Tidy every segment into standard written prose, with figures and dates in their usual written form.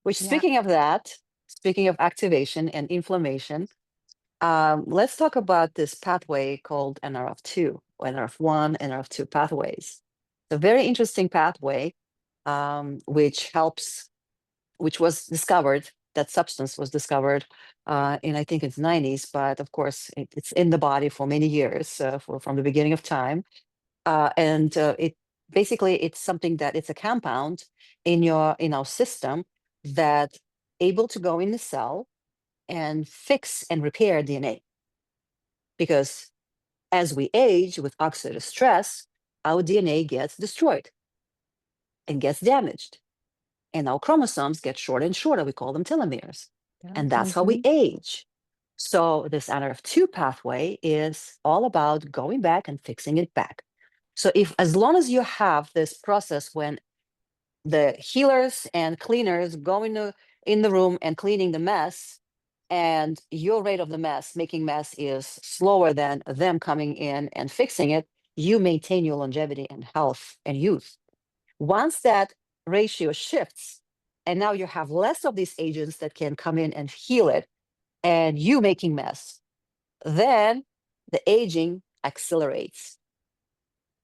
Which, Yeah. speaking of that, speaking of activation and inflammation, let's talk about this pathway called Nrf2, Nrf1, Nrf2 pathways. It's a very interesting pathway, which was discovered, that substance was discovered in, I think it's 90s, but of course it's in the body for many years, from the beginning of time. And it basically, it's something that it's a compound in our system that able to go in the cell and fix and repair DNA. Because as we age with oxidative stress, our DNA gets destroyed and gets damaged, and our chromosomes get shorter and shorter. We call them telomeres, and that's how we Mhm. age. So this Nrf2 pathway is all about going back and fixing it back. So as long as you have this process when the healers and cleaners go in the room and cleaning the mess, and your rate of the mess, making mess, is slower than them coming in and fixing it, you maintain your longevity and health and youth. Once that ratio shifts, and now you have less of these agents that can come in and heal it, and you making mess, then the aging accelerates.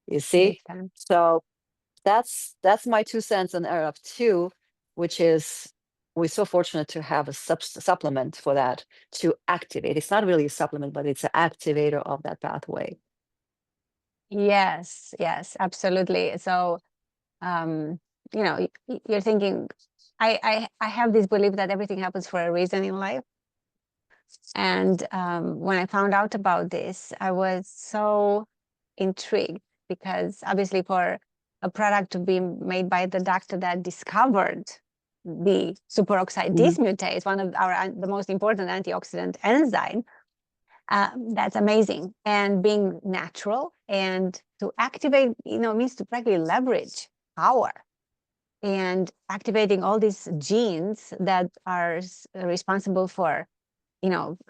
You see? Makes sense. So that's my 2 cents on Nrf2, which is, we're so fortunate to have a supplement for that to activate. It's not really a supplement, but it's an activator of that pathway. Yes, yes, absolutely. So, you're thinking, I have this belief that everything happens for a reason in life. And when I found out about this, I was so intrigued, because obviously for a product to be made by the doctor that discovered the superoxide Mhm. dismutase, one of the most important antioxidant enzyme, that's amazing. And being natural and to activate, means to practically leverage power and activating all these genes that are responsible for,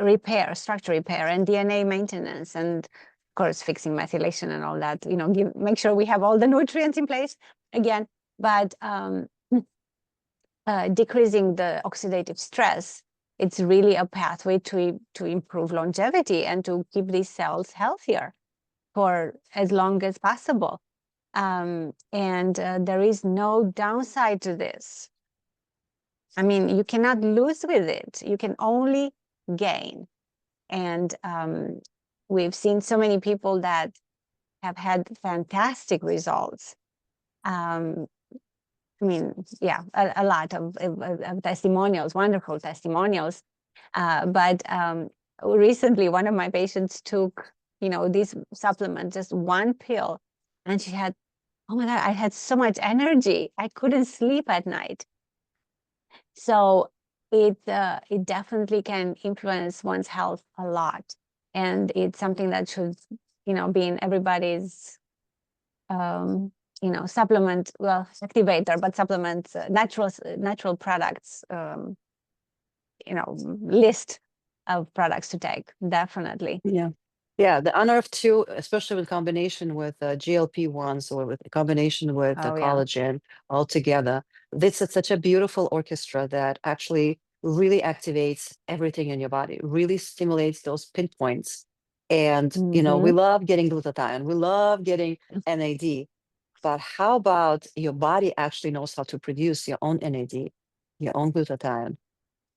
repair, structure repair, and DNA maintenance, and of course fixing methylation and all that. Make sure we have all the nutrients in place again, but decreasing the oxidative stress. It's really a pathway to improve longevity and to keep these cells healthier for as long as possible. And there is no downside to this. I mean, you cannot lose with it. You can only gain. And we've seen so many people that have had fantastic results. I mean, yeah, a lot of testimonials, wonderful testimonials. But recently, one of my patients took, this supplement, just one pill, and she had, oh my God, I had so much energy. I couldn't sleep at night. So it definitely can influence one's health a lot, and it's something that should, be in everybody's, supplement, well, activator, but supplements, natural products, list of products to take, definitely. Yeah. Yeah, the Nrf2, especially with combination with GLP-1s, or with a combination with the Oh yeah, collagen altogether, this is such a beautiful orchestra that actually really activates everything in your body, really stimulates those pinpoints. And, we mm-hmm. love getting glutathione, we love getting NAD, but how about your body actually knows how to produce your own NAD, your own glutathione?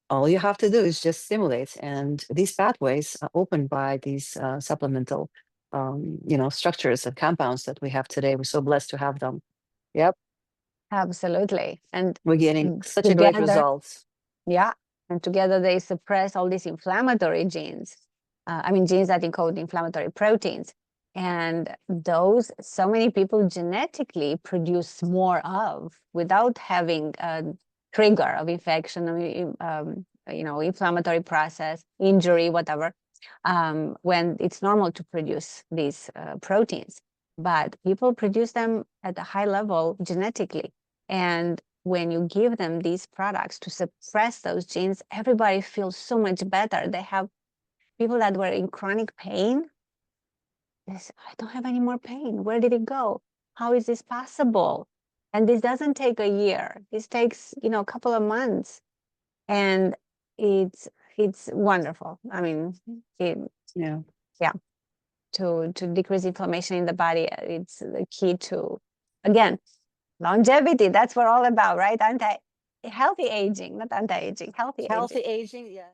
All you have to do is just stimulate, and these pathways are opened by these supplemental, structures and compounds that we have today. We're so blessed to have them. Yep, Absolutely. And we're getting such a great together, results. yeah, and together they suppress all these inflammatory genes. Genes that encode inflammatory proteins. And those, so many people genetically produce more of without having a trigger of infection, inflammatory process, injury, whatever, when it's normal to produce these proteins. But people produce them at a high level genetically. And when you give them these products to suppress those genes, everybody feels so much better. They have people that were in chronic pain. They say, I don't have any more pain. Where did it go? How is this possible? And this doesn't take a year. This takes, a couple of months. and it's wonderful. I mean, Yeah. To decrease inflammation in the body, it's the key to, again, longevity. That's what we're all about, right? Healthy aging, not anti-aging, healthy aging. Healthy aging, yeah.